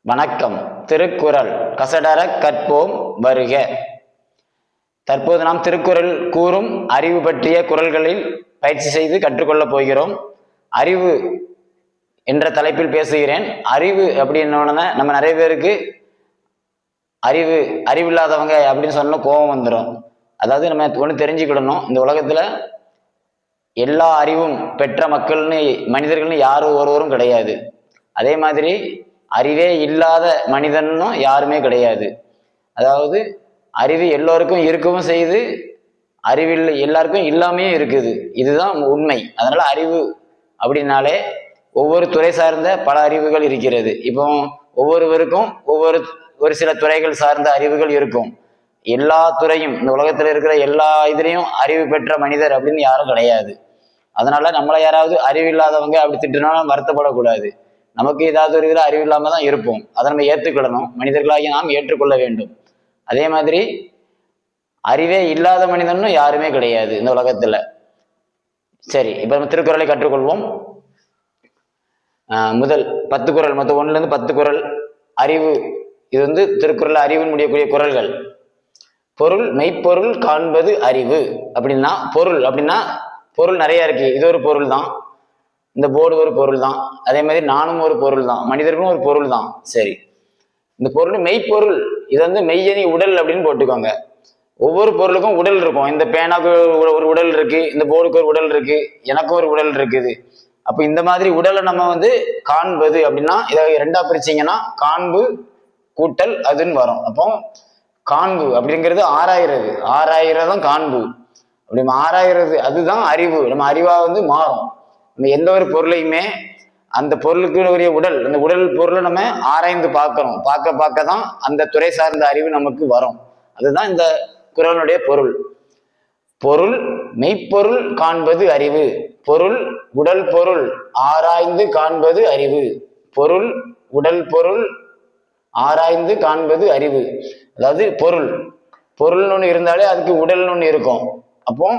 வணக்கம். திருக்குறள் கசடர கற்போம் வருக. தற்போது நாம் திருக்குறள் கூறும் அறிவு பற்றிய குறள்களில் பயிற்சி செய்து கற்றுக்கொள்ளப் போகிறோம். அறிவு என்ற தலைப்பில் பேசுகிறேன். அறிவு அப்படின்னு நம்ம நிறைய பேருக்கு அறிவில்லாதவங்க அப்படின்னு சொன்ன கோபம் வந்துடும். அதாவது நம்ம ஒன்று தெரிஞ்சுக்கிடணும், இந்த உலகத்துல எல்லா அறிவும் பெற்ற மனிதர்கள்னு யாரும் ஒருவரும் கிடையாது. அதே மாதிரி அறிவே இல்லாத மனிதனும் யாருமே கிடையாது. அதாவது அறிவு எல்லோருக்கும் இருக்கவும் செய்து, அறிவில் எல்லாருக்கும் இல்லாமையும் இருக்குது. இதுதான் உண்மை. அதனால அறிவு அப்படின்னாலே ஒவ்வொரு துறை சார்ந்த பல அறிவுகள் இருக்கிறது. இப்போ ஒவ்வொருவருக்கும் ஒரு சில துறைகள் சார்ந்த அறிவுகள் இருக்கும். எல்லா துறையும் இந்த உலகத்துல இருக்கிற எல்லா இதுலையும் அறிவு பெற்ற மனிதர் அப்படின்னு யாரும் கிடையாது. அதனால நம்மளை யாராவது அறிவில்லாதவங்க அப்படி திட்டுனாலும் வருத்தப்படக்கூடாது. நமக்கு ஏதாவது ஒரு இதில் அறிவு இல்லாம தான் இருப்போம். அதை நம்ம ஏற்றுக்கிடணும். மனிதர்களாகி நாம் ஏற்றுக்கொள்ள வேண்டும். அதே மாதிரி அறிவே இல்லாத மனிதனும் யாருமே கிடையாது இந்த உலகத்துல. சரி, இப்ப நம்ம திருக்குறளை கற்றுக்கொள்வோம். முதல் 10 குறள், மொத்தம் 1ல இருந்து 10 குறள் அறிவு. இது திருக்குறள் அறிவுன்னு முடியக்கூடிய குறள்கள். பொருள் மெய்ப்பொருள் காண்பது அறிவு அப்படின்னா, பொருள் நிறைய இருக்கு. இது ஒரு பொருள் தான். இந்த போர்டு ஒரு பொருள் தான். அதே மாதிரி நானும் ஒரு பொருள் தான். மனிதர்களும் ஒரு பொருள் தான். சரி, இந்த பொருள் மெய்ப்பொருள். இது மெய்யணி உடல் அப்படின்னு போட்டுக்கோங்க. ஒவ்வொரு பொருளுக்கும் உடல் இருக்கும். இந்த பேனாக்கு ஒரு உடல் இருக்கு, இந்த போர்டுக்கு ஒரு உடல் இருக்கு, எனக்கும் ஒரு உடல் இருக்குது. அப்ப இந்த மாதிரி உடலை நம்ம காண்பது அப்படின்னா, இதை 2ஆ பிரிச்சிங்கன்னா காண்பு கூட்டல் அதுன்னு வரும். அப்போ காண்பு அப்படிங்கிறது ஆராயிறது தான் காண்பு. அப்படி ஆராயிறது அதுதான் அறிவு. நம்ம அறிவா மாறும். நம்ம எந்த ஒரு பொருளையுமே அந்த பொருளுக்கு உரிய உடல், அந்த உடல் பொருளை நம்ம ஆராய்ந்து பார்க்கணும். பார்க்க தான் அந்த துறை சார்ந்த அறிவு நமக்கு வரும். அதுதான் இந்த குறளுடைய பொருள். பொருள் மெய்ப்பொருள் காண்பது அறிவு. பொருள் உடல் பொருள் ஆராய்ந்து காண்பது அறிவு. பொருள் உடல் பொருள் ஆராய்ந்து காண்பது அறிவு. அதாவது பொருள்னு ஒன்று இருந்தாலே அதுக்கு உடல்னு ஒன்று இருக்கும். அப்போ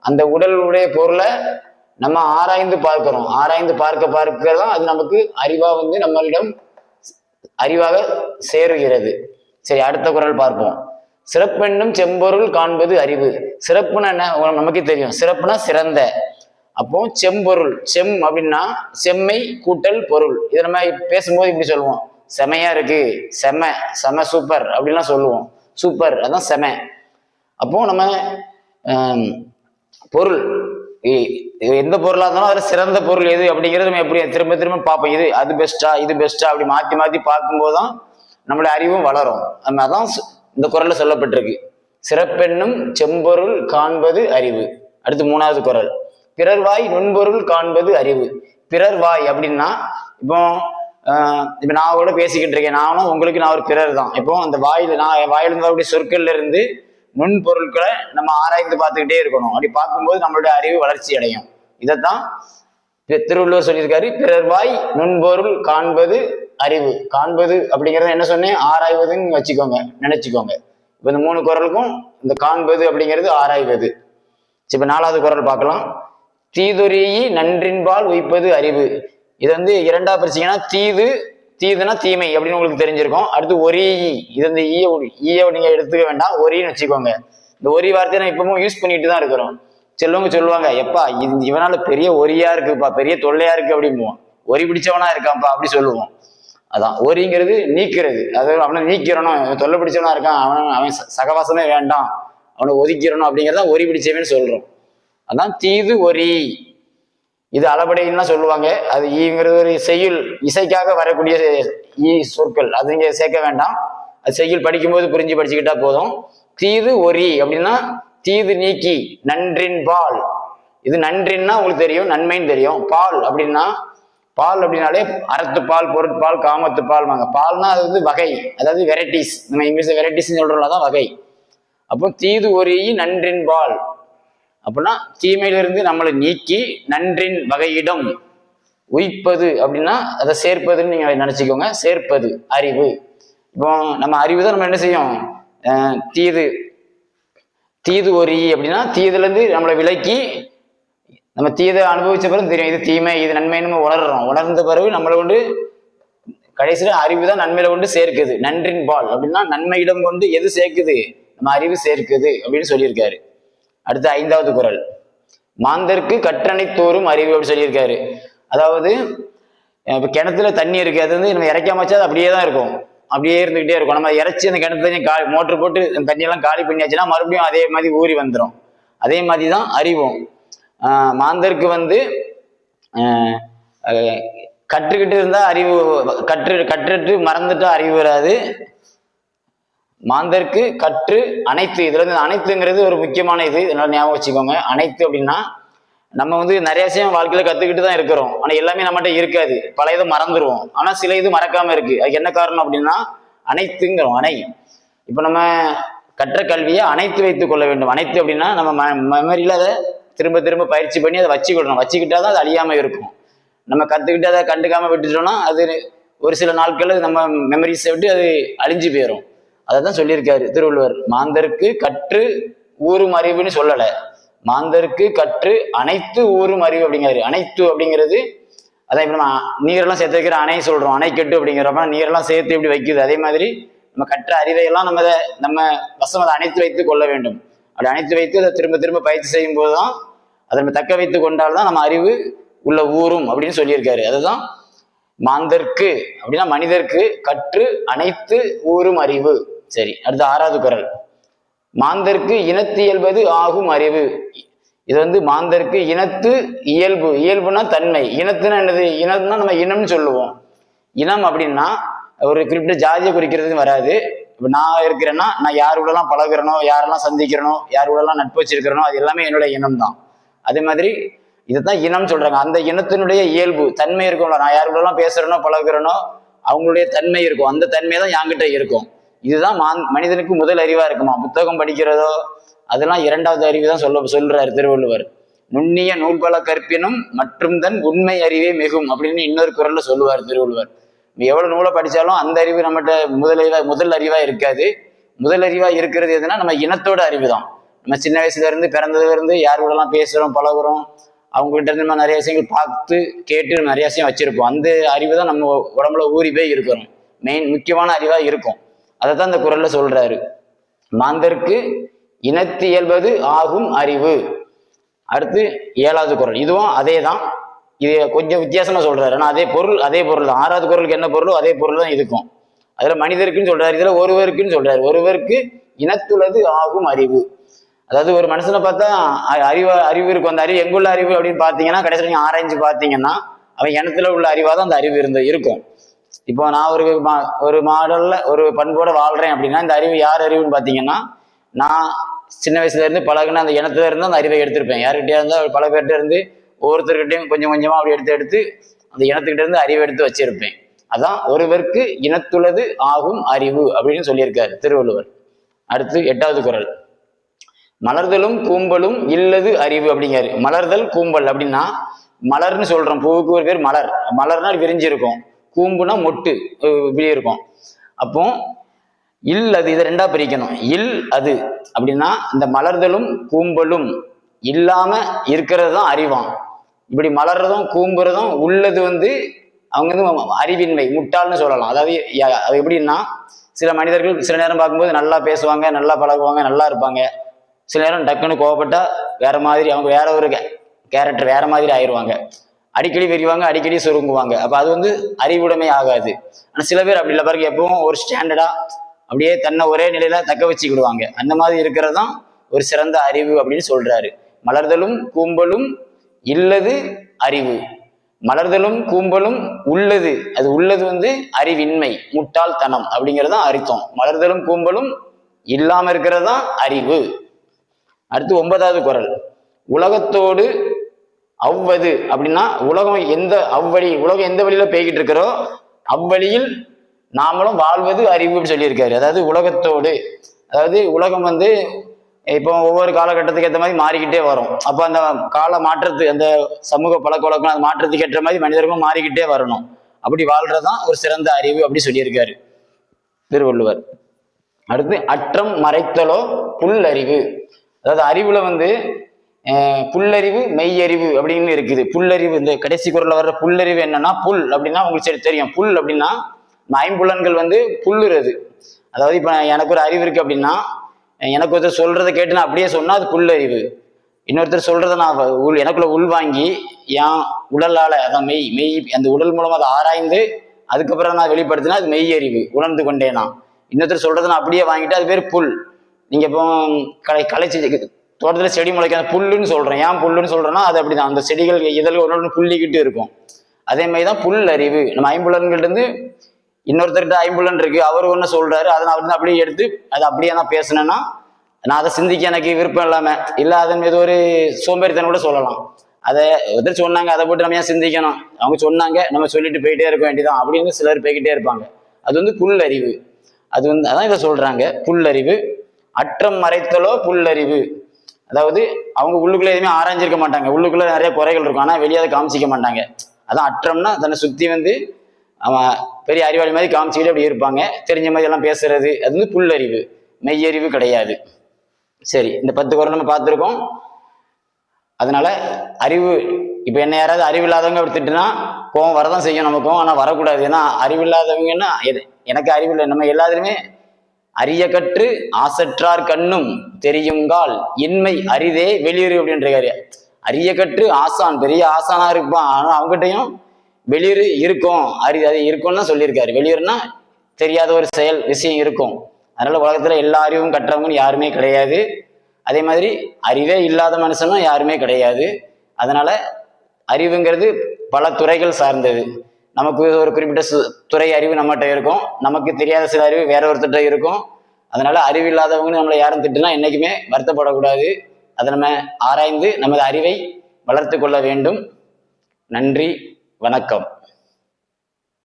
அந்த உடலுடைய பொருளை நம்ம ஆராய்ந்து பார்க்கிறோம். ஆராய்ந்து பார்க்க தான் அது நமக்கு அறிவா நம்மளிடம் அறிவாக சேருகிறது. சரி, அடுத்த குறள் பார்ப்போம். சிறப்பென்னும் செம்பொருள் காண்பது அறிவு. சிறப்புன்னா என்ன நமக்கு தெரியும். சிறப்புனா சிறந்த. அப்போ செம்பொருள், செம் அப்படின்னா செம்மை கூட்டல் பொருள். இதை நம்ம பேசும்போது இப்படி சொல்லுவோம், செமையா இருக்கு, செம சூப்பர் அப்படின்லாம் சொல்லுவோம். சூப்பர் அதான் செம. அப்போ நம்ம பொருள் எந்த பொருளா இருந்தாலும் அதுல சிறந்த பொருள் எது அப்படிங்கிறது நம்ம எப்படி திரும்ப திரும்ப பார்ப்போம். இது பெஸ்டா அப்படி மாத்தி பார்க்கும்போது தான் நம்மளுடைய அறிவும் வளரும். நம்ம அதான் இந்த குறள்ல சொல்லப்பட்டிருக்கு. சிறப்பென்னும் செம்பொருள் காண்பது அறிவு. அடுத்து 3வது குறள். பிறர்வாய் நுண்பொருள் காண்பது அறிவு. பிறர்வாய் அப்படின்னா, இப்போ நான் கூட பேசிக்கிட்டு இருக்கேன். நானும் உங்களுக்கு நான் ஒரு பிறர் தான். இப்போ அந்த வாயிலிருந்து வரக்கூடிய சொற்கள்ல இருந்து நுண்பொருட்களை நம்ம ஆராய்ந்து பார்த்துக்கிட்டே இருக்கணும். அப்படி பார்க்கும்போது நம்மளுடைய அறிவு வளர்ச்சி அடையும். இதைத்தான் திருவள்ளுவர் சொல்லியிருக்காரு. பிறர்வாய் நுண்பொருள் காண்பது அறிவு. காண்பது அப்படிங்கிறத என்ன சொன்னேன், ஆராய்வதுன்னு நினைச்சுக்கோங்க. இப்ப இந்த 3 குறளுக்கும் இந்த காண்பது அப்படிங்கிறது ஆராய்வது. இப்ப 4வது குறள் பார்க்கலாம். தீதுரியி நன்றின்பால் உய்ப்பது அறிவு. இது 2ஆ பிரிச்சிங்கன்னா, தீதுனா தீமை அப்படின்னு உங்களுக்கு தெரிஞ்சிருக்கும். அடுத்து ஒரீ. இது ஈய நீங்க எடுத்துக்க வேண்டாம், ஒரின்னு வச்சுக்கோங்க. இந்த ஒரி வார்த்தையை நம்ம இப்பவும் யூஸ் பண்ணிட்டு தான் இருக்கிறோம். சொல்லுவாங்க, எப்பா இவனால பெரிய ஒரியா இருக்குப்பா, பெரிய தொல்லையா இருக்கு அப்படிம்போம். ஒரி பிடிச்சவனா இருக்கான்ப்பா அப்படி சொல்லுவோம். அதான் ஒரிங்கிறது நீக்கிறது. அதாவது அவனை நீக்கிறணும், தொல்லை பிடிச்சவனா இருக்கான், அவன் சகவாசமே வேண்டாம், அவனை ஒதுக்கிறணும் அப்படிங்கிறதான் ஒரி பிடிச்சவன்னு சொல்றோம். அதான் தீது ஒரி. இது அளபடைன்னு சொல்லுவாங்க. அது ஈங்கிறது ஒரு செய்யுள், இசைக்காக வரக்கூடிய சொற்கள். அது நீங்க சேர்க்க வேண்டாம். அது செய்யுள் படிக்கும்போது புரிஞ்சு படிச்சுக்கிட்டா போதும். தீது ஒரி அப்படின்னா தீது நீக்கி நன்றின் பால். இது நன்றின்னா உங்களுக்கு தெரியும், நன்மைன்னு தெரியும். பால் அப்படின்னாலே அறத்துப்பால், பொருட்பால், காமத்துப்பால் வாங்க. பால்னா அது வகை, அதாவது வெரைட்டிஸ். நம்ம இங்கிலீஷ்ல வெரைட்டிஸ் சொல்றோம்ல, தான் வகை. அப்போ தீது ஒரி நன்றின் பால் அப்படின்னா தீமையிலிருந்து நம்மளை நீக்கி நன்றின் வகையிடம் உய்ப்பது அப்படின்னா அதை சேர்ப்பதுன்னு நீங்க நினைச்சுக்கோங்க. சேர்ப்பது அறிவு. இப்போ நம்ம அறிவு தான் நம்ம என்ன செய்யும், தீது ஒரி அப்படின்னா தீதுல இருந்து நம்மளை விலக்கி, நம்ம தீதை அனுபவிச்ச பிறகு தெரியும் இது தீமை இது நன்மைன்னு நம்ம உணர்றோம். உணர்ந்த பிறகு நம்மளை கடைசியில அறிவு தான் நன்மையில கொண்டு சேர்க்குது. நன்றின் பால் அப்படின்னா நன்மையிடம் கொண்டு எது சேர்க்குது? நம்ம அறிவு சேர்க்குது அப்படின்னு சொல்லியிருக்காரு. அடுத்து 5வது குறள், மாந்தருக்கு கற்றனைத்தோறும் அறிவு அப்படின்னு சொல்லியிருக்காரு. அதாவது இப்ப கிணத்துல தண்ணி இருக்கு, அது வந்து நம்ம இறைக்காம வச்சா அது அப்படியே தான் இருக்கும், அப்படியே இருந்துகிட்டே இருக்கும். நம்ம இறைச்சி அந்த கிணத்து தண்ணி மோட்டர் போட்டு தண்ணியெல்லாம் காலி பண்ணியாச்சுன்னா மறுபடியும் அதே மாதிரி ஊறி வந்துடும். அதே மாதிரி தான் அறிவும். மாந்தருக்கு வந்து கற்றுக்கிட்டு இருந்தா அறிவு, கற்றுட்டு மறந்துட்டா அறிவு வராது. மாந்தருக்கு கற்று அனைத்து, இதுல இருந்து அனைத்துங்கிறது ஒரு முக்கியமான இது, இதனால ஞாபகம் வச்சுக்கோங்க. அனைத்து அப்படின்னா நம்ம வந்து நிறைய விஷயம் வாழ்க்கையில கத்துக்கிட்டு தான் இருக்கிறோம், ஆனா எல்லாமே நம்மகிட்ட இருக்காது, பல இதை மறந்துடுவோம். ஆனா சில இது மறக்காம இருக்கு. அதுக்கு என்ன காரணம் அப்படின்னா அனைத்துங்கிறோம். இப்ப நம்ம கற்ற கல்வியை அனைத்து வைத்துக் கொள்ள வேண்டும். அனைத்து அப்படின்னா நம்ம மெமரியில அதை திரும்ப திரும்ப பயிற்சி பண்ணி அதை வச்சுக்கிடணும். வச்சுக்கிட்டாதான் அது அழியாம இருக்கும். நம்ம கத்துக்கிட்டு அதை கண்டுக்காம விட்டுட்டோம்னா அது ஒரு சில நாட்கள் நம்ம மெமரிஸை விட்டு அது அழிஞ்சு போயிடும். அதை தான் சொல்லியிருக்காரு திருவள்ளுவர். மாந்தருக்கு கற்று ஊரும் அறிவுன்னு சொல்லலை, மாந்தருக்கு கற்று அனைத்து ஊரும் அறிவு அப்படிங்கிறாரு. அனைத்து அப்படிங்கிறது அதான் இப்ப நம்ம நீரெல்லாம் சேர்த்து வைக்கிற அணை சொல்றோம், அணைக்கட்டு அப்படிங்கிறப்ப நீரெல்லாம் சேர்த்து எப்படி வைக்குது, அதே மாதிரி நம்ம கற்ற அறிவையெல்லாம் நம்ம வசம் அதை அணைத்து வைத்து கொள்ள வேண்டும். அப்படி அணைத்து வைத்து அதை திரும்ப திரும்ப பயிற்சி செய்யும் போதுதான் அதை நம்ம தக்க வைத்து கொண்டால்தான் நம்ம அறிவு உள்ள ஊரும் அப்படின்னு சொல்லியிருக்காரு. அதுதான் மாந்தர்க்கு அப்படின்னா மனிதருக்கு கற்று அனைத்து ஊரும் அறிவு. சரி, அடுத்து 6வது குறள், மாந்தர்க்கு இனத்து இயல்பது ஆகும் அறிவு. இது வந்து மாந்தர்க்கு இனத்து இயல்பு, இயல்புனா தன்மை, இனத்துனா என்னது? இனம்னா நம்ம இனம்னு சொல்லுவோம். இனம் அப்படின்னா ஒரு குறிப்பிட்ட ஜாதியை குறிக்கிறதுன்னு வராது. இப்ப நான் இருக்கிறேன்னா நான் யார் கூடலாம் பழகுறனோ, யாரெல்லாம் சந்திக்கிறனோ, யார் கூடலாம் நட்பு வச்சிருக்கிறனோ அது எல்லாமே என்னுடைய இனம் தான். அதே மாதிரி இதைத்தான் இனம் சொல்றாங்க. அந்த இனத்தினுடைய இயல்பு தன்மை இருக்கும்ல, நான் யார் கூடலாம் பேசுறனோ பழகுறனோ அவங்களுடைய தன்மை இருக்கும், அந்த தன்மை தான் என்கிட்ட இருக்கும். இதுதான் மனிதனுக்கு முதல் அறிவா இருக்குமா. புத்தகம் படிக்கிறதோ அதெல்லாம் 2வது அறிவு தான் சொல்றாரு திருவள்ளுவர். நுண்ணிய நூல்பல கற்பினும் மற்றும் தன் உண்மை அறிவே மிகும் அப்படின்னு இன்னொரு குறள்ல சொல்லுவார் திருவள்ளுவர். எவ்வளவு நூலை படிச்சாலும் அந்த அறிவு நம்மகிட்ட முதல் அறிவா இருக்காது. முதல் அறிவா இருக்கிறது எதுனா நம்ம இனத்தோட அறிவு தான். நம்ம சின்ன வயசுல இருந்து பிறந்ததுல இருந்து யார் கூட எல்லாம் பேசுறோம் பழகுறோம், அவங்க கிட்ட இருந்து நம்ம நிறைய விஷயங்கள் பார்த்து கேட்டு நம்ம நிறைய விஷயம் வச்சிருப்போம். அந்த அறிவு தான் நம்ம உடம்புல ஊறி போய் இருக்கிறோம், முக்கியமான அறிவா இருக்கும். அதை தான் இந்த குறள்ல சொல்றாரு. மாந்தருக்கு இனத்து இயல்பது ஆகும் அறிவு. அடுத்து 7வது குறள், இதுவும் அதே தான், இது கொஞ்சம் வித்தியாசமா சொல்றாரு. ஆனா அதே பொருள் தான். 6வது குறளுக்கு என்ன பொருளோ அதே பொருள் தான் இதுக்கும். அதுல மனிதருக்குன்னு சொல்றாரு, இதுல ஒருவருக்குன்னு சொல்றாரு. ஒருவருக்கு இனத்துள்ளது ஆகும் அறிவு. அதாவது ஒரு மனுஷனை பார்த்தா அறிவு இருக்கும். அந்த அறிவு எங்குள்ள அறிவு அப்படின்னு பாத்தீங்கன்னா கடைசியில் நீங்க ஆராய்ஞ்சு பாத்தீங்கன்னா அவன் இனத்துல உள்ள அறிவா தான் அந்த அறிவு இருக்கும். இப்போ நான் ஒரு மாடல்ல ஒரு பண்போட வாழ்றேன் அப்படின்னா இந்த அறிவு யார் அறிவுன்னு பாத்தீங்கன்னா நான் சின்ன வயசுல இருந்து பழகுன அந்த இனத்துல இருந்து அந்த அறிவை எடுத்திருப்பேன். யார்கிட்டயா இருந்தா பல பேர்கிட்ட இருந்து ஒவ்வொருத்தர்கிட்டையும் கொஞ்சம் கொஞ்சமா அப்படி எடுத்து அந்த இனத்துக்கிட்ட இருந்து அறிவை எடுத்து வச்சிருப்பேன். அதான் ஒருவருக்கு இனத்துள்ளது ஆகும் அறிவு அப்படின்னு சொல்லியிருக்காரு திருவள்ளுவர். அடுத்து 8வது குறள், மலர்தலும் கூம்பலும் இல்லது அறிவு அப்படிங்காரு. மலர்தல் கூம்பல் அப்படின்னா மலர்னு சொல்றோம், பூவுக்கு ஒரு பேர் மலர். மலர்னா விரிஞ்சு இருக்கும், கூம்புனா மொட்டு இப்படி இருக்கும். அப்போ இல் அது, இதை 2ஆ பிரிக்கணும். இல் அது அப்படின்னா இந்த மலர்தலும் கூம்பலும் இல்லாம இருக்கிறது தான் அறிவான். இப்படி மலர்றதும் கூம்புறதும் உள்ளது வந்து அவங்க வந்து அறிவின்மை, முட்டாள்னு சொல்லலாம். அதாவது அது எப்படின்னா சில மனிதர்கள் சில நேரம் பார்க்கும்போது நல்லா பேசுவாங்க, நல்லா பழகுவாங்க, நல்லா இருப்பாங்க. சில நேரம் டக்குன்னு கோவப்பட்டா வேற மாதிரி, அவங்க வேற ஒரு கேரக்டர் வேற மாதிரி ஆயிடுவாங்க. அடிக்கடி விரிவாங்க, அடிக்கடி சுருங்குவாங்க. அப்ப அது வந்து அறிவுடைமை ஆகாது. ஆனா சில பேர் அப்படி இல்லை பாருங்க, எப்பவும் ஒரு ஸ்டாண்டர்டா அப்படியே தன்னை ஒரே நிலையில தக்க வச்சுக்கிடுவாங்க. அந்த மாதிரி இருக்கிறது தான் ஒரு சிறந்த அறிவு அப்படின்னு சொல்றாரு. மலர்தலும் கூம்பலும் இல்லது அறிவு, மலர்தலும் கூம்பலும் உள்ளது, அது உள்ளது வந்து அறிவின்மை, முட்டாள்தனம் அப்படிங்கிறது தான் அர்த்தம். மலர்தலும் கூம்பலும் இல்லாம இருக்கிறது தான் அறிவு. அடுத்து 9வது குறள், உலகத்தோடு அவ்வது அப்படின்னா உலகம் உலகம் எந்த வழியில போய்கிட்டு இருக்கிறோ அவ்வழியில் நாமளும் வாழ்வது அறிவுன்னு சொல்லியிருக்காரு. அதாவது உலகத்தோடு, அதாவது உலகம் வந்து இப்போ ஒவ்வொரு காலகட்டத்துக்கு ஏற்ற மாதிரி மாறிக்கிட்டே வரும். அப்போ அந்த கால மாற்றத்துக்கு, அந்த சமூக பழக்க வழக்கம் அந்த மாற்றத்துக்கு ஏற்ற மாதிரி மனிதர்களும் மாறிக்கிட்டே வரணும். அப்படி வாழ்றதுதான் ஒரு சிறந்த அறிவு அப்படி சொல்லியிருக்காரு திருவள்ளுவர். அடுத்து அற்றம் மறைத்தலோ புல்லறிவு. அதாவது அறிவுல வந்து புல்லறிவு மெய்யறிவு அப்படின்னு இருக்குது. புல்லறிவு இந்த கடைசி குறள்ல வர்ற புல்லறிவு என்னன்னா, புல் அப்படின்னா உங்களுக்கு சரி தெரியும். புல் அப்படின்னா ஐம்புலன்கள் வந்து புல்லுறது. அதாவது இப்ப எனக்கு ஒரு அறிவு இருக்கு அப்படின்னா, எனக்கு ஒருத்தர் சொல்றதை கேட்டு நான் அப்படியே சொன்னா அது புல்லறிவு. இன்னொருத்தர் சொல்றதை நான் எனக்குள்ள உள்வாங்கி என் உடலால, அதான் மெய் மெய் அந்த உடல் மூலமா அதை ஆராய்ந்து அதுக்கப்புறம் நான் வெளிப்படுத்தினா அது மெய் அறிவு, உணர்ந்து கொண்டேனா. இன்னொருத்தர் சொல்றதை நான் அப்படியே வாங்கிட்டு அது பேர் புல். நீங்க இப்போ களைச்சி தோட்டத்துல செடி முளைக்காத புல்லுன்னு சொல்றேன். ஏன் புல்லுன்னு சொல்றேன்னா அது அப்படிதான், அந்த செடிகள் இதழ்கள் ஒன்று புள்ளிக்கிட்டு இருக்கும். அதே மாதிரிதான் புல் அறிவு. நம்ம ஐம்புலன்கள் இருந்து இன்னொருத்தர்கிட்ட ஐம்புலன் இருக்கு, அவர் ஒன்று சொல்றாரு, அதை நான் வந்து அப்படியே எடுத்து அதை அப்படியே நான் பேசினேன்னா நான் அதை சிந்திக்க எனக்கு விருப்பம் இல்லாம இல்லை, அதன் மீது ஒரு சோம்பேறித்தனம் கூட சொல்லலாம். அதை எதிர் சொன்னாங்க, அதை போட்டு நம்ம ஏன் சிந்திக்கணும், அவங்க சொன்னாங்க நம்ம சொல்லிட்டு போயிட்டே இருக்க வேண்டியதான் அப்படின்னு சிலர் போய்கிட்டே இருப்பாங்க. அது வந்து புல் அறிவு. அது வந்து அதான் இதை சொல்றாங்க புல்லறிவு. அற்றம் மறைத்தலோ புல்லறிவு. அதாவது அவங்க உள்ளுக்குள்ள எதுவுமே ஆராய்ஞ்சிருக்க மாட்டாங்க, உள்ளுக்குள்ள நிறைய குறைகள் இருக்கும், ஆனா வெளியே அதை காமிச்சிக்க மாட்டாங்க. அதான் அற்றம்னா தன்னை சுத்தி வந்து அவன் பெரிய அறிவாளி மாதிரி காமிச்சிக்கிட்டு அப்படி இருப்பாங்க, தெரிஞ்ச மாதிரி எல்லாம் பேசுறது. அது வந்து புல்லறிவு, மெய்யறிவு கிடையாது. சரி, இந்த 10 குறள் நம்ம பார்த்துருக்கோம். அதனால அறிவு, இப்ப என்ன யாராவது அறிவில்லாதவங்க அப்படி திட்டுனா கோவம் வரதான் செய்யும் நமக்கும், ஆனா வரக்கூடாது. ஏன்னா அறிவில்லாதவங்கன்னா எனக்கு அறிவில்லை, நம்ம எல்லாத்துலயுமே அரிய கற்று ஆசற்றார் கண்ணும் தெரியுங்கால் இன்மை அரிதே வெளியுறு அப்படின்றாரு. அரிய கற்று ஆசான், பெரிய ஆசானா இருப்பான், ஆனா அவங்ககிட்டையும் வெளியுறு இருக்கும், அது இருக்கும்னு சொல்லியிருக்காரு. வெளியூர்னா தெரியாத ஒரு செயல் விஷயம் இருக்கும். அதனால உலகத்துல எல்லா அறிவும் கற்றவங்கன்னு யாருமே கிடையாது. அதே மாதிரி அறிவே இல்லாத மனுஷனும் யாருமே கிடையாது. அதனால அறிவுங்கிறது பல துறைகள் சார்ந்தது. நமக்கு ஒரு குறிப்பிட்ட துறை அறிவு நம்மகிட்ட இருக்கும், நமக்கு தெரியாத சில அறிவு வேற ஒருத்தட்ட இருக்கும். அதனால அறிவில்லாதவங்கன்னு நம்மளை யாரும் திட்டுனா என்னைக்குமே வருத்தப்படக்கூடாது. அதை நம்ம ஆராய்ந்து நமது அறிவை வளர்த்து கொள்ள வேண்டும். நன்றி, வணக்கம்.